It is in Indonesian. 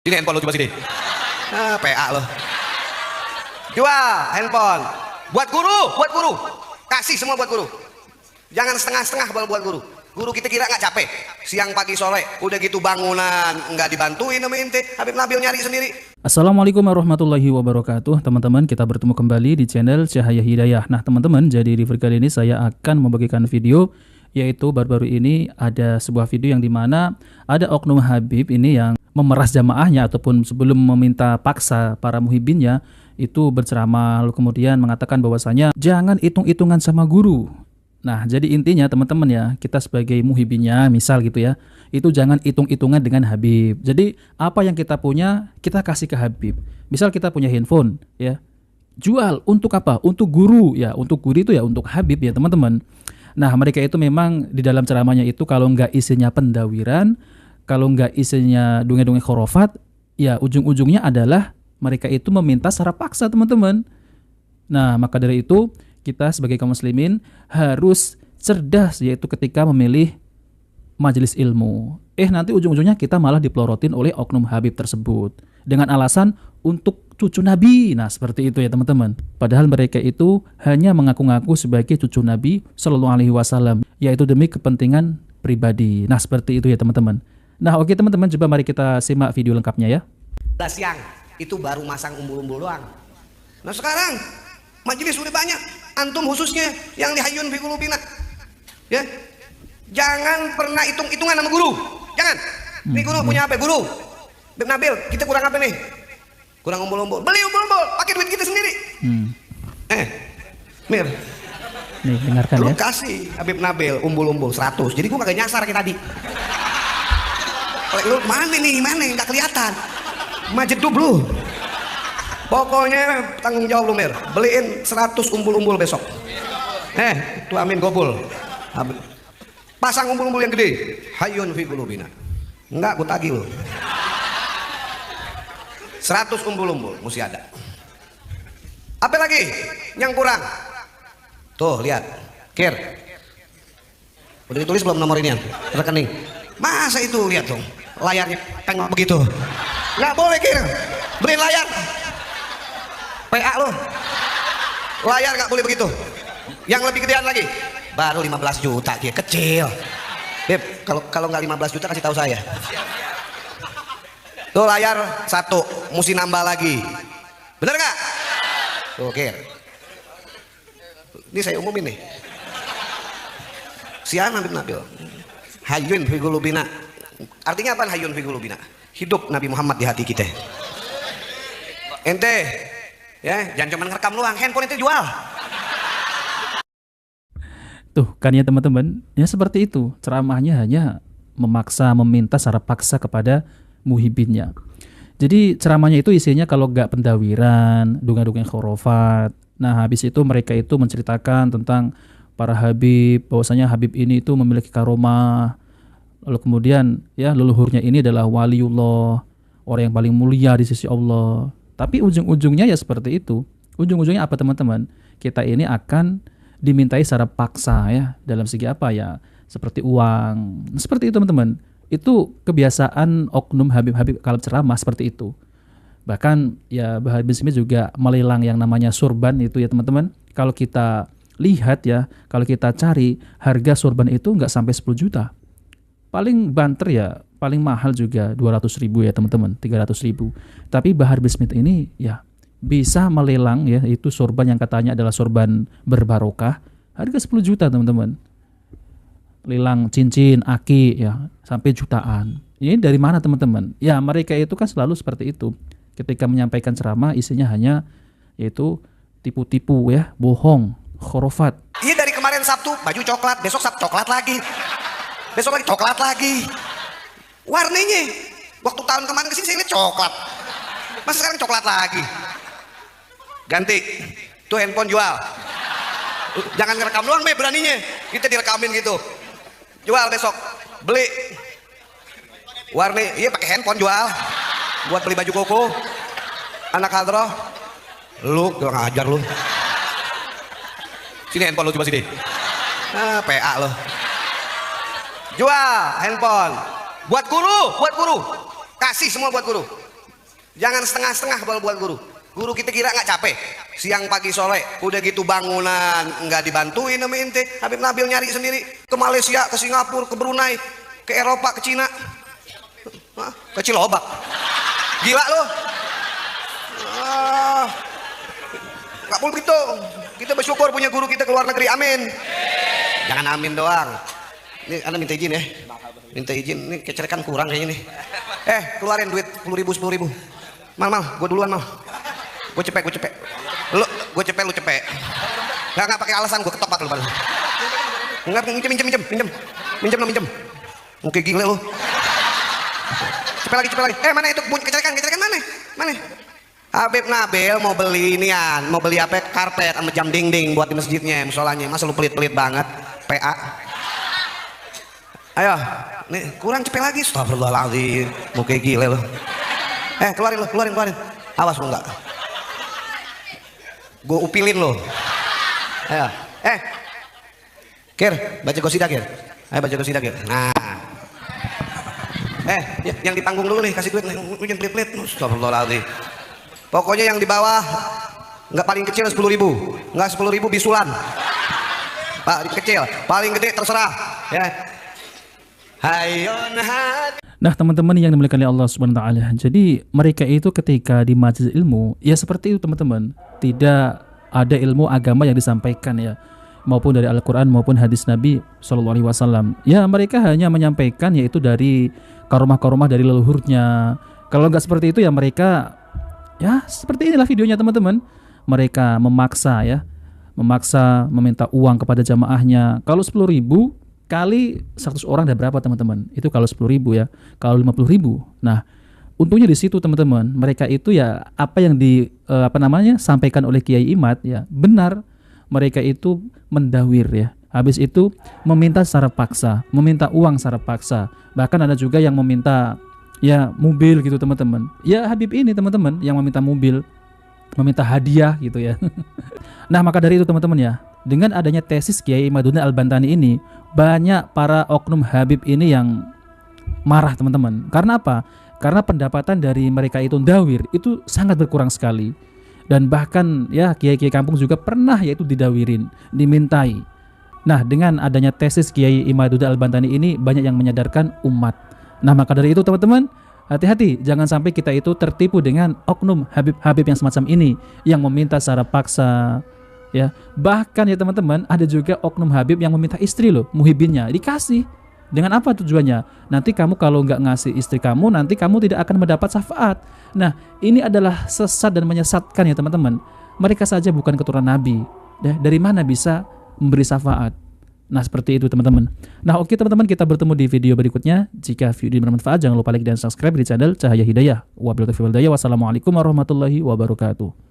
Ini handphone lo coba sini. PA lo. Jual handphone. Buat guru. Kasih semua buat guru. Jangan setengah-setengah buat guru. Guru kita kira nggak capek. Siang pagi sore udah gitu bangunan nggak dibantuin sama ente. Habib Nabil nyari sendiri. Assalamualaikum warahmatullahi wabarakatuh. Teman-teman, kita bertemu kembali di channel Cahaya Hidayah. Nah teman-teman, jadi di video kali ini saya akan membagikan video, yaitu baru-baru ini ada sebuah video yang dimana ada oknum Habib ini yang memeras jamaahnya ataupun sebelum meminta paksa para muhibinnya itu berceramah, lalu kemudian mengatakan bahwasanya jangan hitung-hitungan sama guru. Nah, jadi intinya teman-teman ya, kita sebagai muhibinnya misal gitu ya, itu jangan hitung-hitungan dengan Habib. Jadi apa yang kita punya, kita kasih ke Habib. Misal kita punya handphone ya, jual untuk apa? Untuk guru ya, untuk guru itu ya untuk Habib ya teman-teman. Nah, mereka itu memang di dalam ceramahnya itu kalau nggak isinya pendawiran, kalau nggak isinya dongeng-dongeng khurafat, ya ujung-ujungnya adalah mereka itu meminta secara paksa teman-teman. Nah, maka dari itu kita sebagai kaum muslimin harus cerdas, yaitu ketika memilih majelis ilmu. Nanti ujung-ujungnya kita malah dipelorotin oleh oknum Habib tersebut dengan alasan untuk cucu Nabi. Nah, seperti itu ya teman-teman. Padahal mereka itu hanya mengaku-ngaku sebagai cucu Nabi Shallallahu Alaihi Wasallam, yaitu demi kepentingan pribadi. Nah, seperti itu ya teman-teman. Nah, oke teman-teman, coba mari kita simak video lengkapnya ya. Siang itu baru masang umbul-umbul doang. Nah sekarang majelis sudah banyak, antum khususnya yang di Hayyun fi Qulubina ya, jangan pernah hitung-hitungan sama guru. Jangan. Nih guru punya apa? Guru Habib Nabil, kita kurang apa nih? Kurang umbul-umbul. Beli umbul-umbul, pakai duit kita sendiri. Mir, nih dengarkan lu ya. kasih Habib Nabil umbul-umbul 100, jadi gua kagak nyasar kayak tadi. Lu mana nih, mana nggak kelihatan, majedub lu. Pokoknya tanggung jawab lu Mir, beliin 100 umbul-umbul besok. Itu amin gobul. Pasang umbul-umbul yang gede, Hayyun fi Qulubina. Enggak, gua tagih lu. 100 umbul-umbul mesti ada. Apa lagi yang kurang? Tuh lihat, Kir. Udah ditulis belum nomor ini rekening? Masa itu lihat dong, layarnya tengok begitu. Nggak boleh Kir, beliin layar. PA lo, layar nggak boleh begitu. Yang lebih gedean lagi, baru 15 juta Kir, kecil. Beb, kalau nggak 15 juta kasih tahu saya. Tuh layar 1, mesti nambah lagi. Bener nggak? Tuh Kir. Ini saya umumin nih. Sian Habib Nabil. Hayyun fi Qulubina. Artinya apa Hayyun fi Qulubina? Hidup Nabi Muhammad di hati kita. Ente ya, jangan cuma ngerekam luang, handphone itu jual. Tuh kan ya teman-teman, ya seperti itu. Ceramahnya hanya memaksa, meminta secara paksa kepada muhibinnya. Jadi ceramahnya itu isinya kalau nggak pendawiran, dongeng-dongeng khurafat. Nah, habis itu mereka itu menceritakan tentang para Habib, bahwasanya Habib ini itu memiliki karomah. Lalu kemudian ya leluhurnya ini adalah waliullah, orang yang paling mulia di sisi Allah. Tapi ujung-ujungnya ya seperti itu. Ujung-ujungnya apa teman-teman? Kita ini akan dimintai secara paksa ya, dalam segi apa ya? Seperti uang. Seperti itu teman-teman. Itu kebiasaan oknum Habib-Habib kalau ceramah seperti itu. Bahkan ya Habib Smith juga melelang yang namanya surban itu ya teman-teman. Kalau kita lihat ya, kalau kita cari harga surban itu nggak sampai 10 juta. Paling banter ya, paling mahal juga 200 ribu ya teman-teman, 300 ribu. Tapi Bahar bin Smith ini ya bisa melelang ya, itu sorban yang katanya adalah sorban berbarokah, harga 10 juta teman-teman. Lelang cincin, aki ya, sampai jutaan. Ini dari mana teman-teman? Ya mereka itu kan selalu seperti itu. Ketika menyampaikan ceramah isinya hanya yaitu tipu-tipu ya, bohong, khurafat. Iya, dari kemarin Sabtu baju coklat, besok Sabtu coklat lagi. Besok lagi coklat lagi. Warnanya waktu tahun kemarin kesini saya lihat coklat, masa sekarang coklat lagi. Ganti tuh handphone jual. Jangan ngerekam doang be, beraninya kita direkamin gitu. Jual besok, beli warna, iya pakai handphone jual buat beli baju koko anak hadroh. Lu kurang ajar lu. Sini handphone lu, coba sini. PA lo. Jual handphone buat guru, kasih semua buat guru. Jangan setengah-setengah buat guru. Guru kita kira nggak capek, siang pagi sore, udah gitu bangunan nggak dibantuin sama ente. Habib Nabil nyari sendiri ke Malaysia, ke Singapura, ke Brunei, ke Eropa, ke Cina, ke Cilobak. Gila lo. Nggak boleh gitu. Kita bersyukur punya guru kita ke luar negeri, amin. Jangan amin doang. Ini Anda minta izin ya. Minta izin, ini kecerekan kurang kayaknya nih. Keluarin duit 10.000. Mal, gue duluan mal. Gue cepet. Gue cepet, lu cepet. Nggak pakai alasan, gue ketopak lu pada. Enggak, minjem. Oke gila lu. Cepet lagi. Mana itu kecerekan mana? Habib Nabil mau beli inian, mau beli apa? Karpet sama jam dinding buat di masjidnya, musolanya. Masa lu pelit-pelit banget, PA. Ayo, nih kurang cepet lagi. Astagfirullahaladzim, mau kayak gila lu. Keluarin. Awas lu enggak. Gue upilin lo. Ayo. Kir, baca qasidah Kir. Ayo baca qasidah Kir. Nah. Yang di panggung dulu nih, kasih duit nih. Jangan pelit-pelit. Astagfirullahaladzim. Pokoknya yang di bawah nggak paling kecil 10.000, nggak 10.000 bisulan. Pak kecil, paling gede terserah. Ya. Nah teman-teman yang dimuliakan oleh Allah Subhanahu Wa Taala, jadi mereka itu ketika di majelis ilmu, ya seperti itu teman-teman, tidak ada ilmu agama yang disampaikan ya, maupun dari Al-Quran maupun hadis Nabi Shallallahu Alaihi Wasallam. Ya mereka hanya menyampaikan yaitu dari karomah-karomah dari leluhurnya. Kalau nggak seperti itu ya mereka, ya seperti inilah videonya teman-teman. Mereka memaksa meminta uang kepada jamaahnya. Kalau 10.000 kali 100 orang ada berapa teman-teman? Itu kalau 10.000 ya. Kalau 50.000. Nah, untungnya di situ teman-teman. Mereka itu ya apa yang sampaikan oleh Kiai Imad ya benar. Mereka itu mendawir ya. Habis itu meminta secara paksa, meminta uang secara paksa. Bahkan ada juga yang meminta ya mobil gitu teman-teman. Ya Habib ini teman-teman yang meminta mobil, meminta hadiah gitu ya. Nah maka dari itu teman-teman ya, dengan adanya tesis Kiai Imaduddin Al-Bantani ini, banyak para oknum Habib ini yang marah teman-teman. Karena apa? Karena pendapatan dari mereka itu dawir itu sangat berkurang sekali. Dan bahkan ya kiai-kiai kampung juga pernah yaitu didawirin, dimintai. Nah dengan adanya tesis Kiai Imaduddin Al-Bantani ini banyak yang menyadarkan umat. Nah maka dari itu teman-teman, hati-hati jangan sampai kita itu tertipu dengan oknum Habib-Habib yang semacam ini yang meminta secara paksa ya. Bahkan ya teman-teman, ada juga oknum Habib yang meminta istri loh, muhibinnya dikasih. Dengan apa tujuannya? Nanti kamu kalau nggak ngasih istri kamu, nanti kamu tidak akan mendapat syafaat. Nah ini adalah sesat dan menyesatkan ya teman-teman. Mereka saja bukan keturunan Nabi, dari mana bisa memberi syafaat? Nah seperti itu teman-teman. Nah oke teman-teman, kita bertemu di video berikutnya. Jika video ini bermanfaat, jangan lupa like dan subscribe di channel Cahaya Hidayah. Wabillahi taufiq wal hidayah. Wassalamualaikum warahmatullahi wabarakatuh.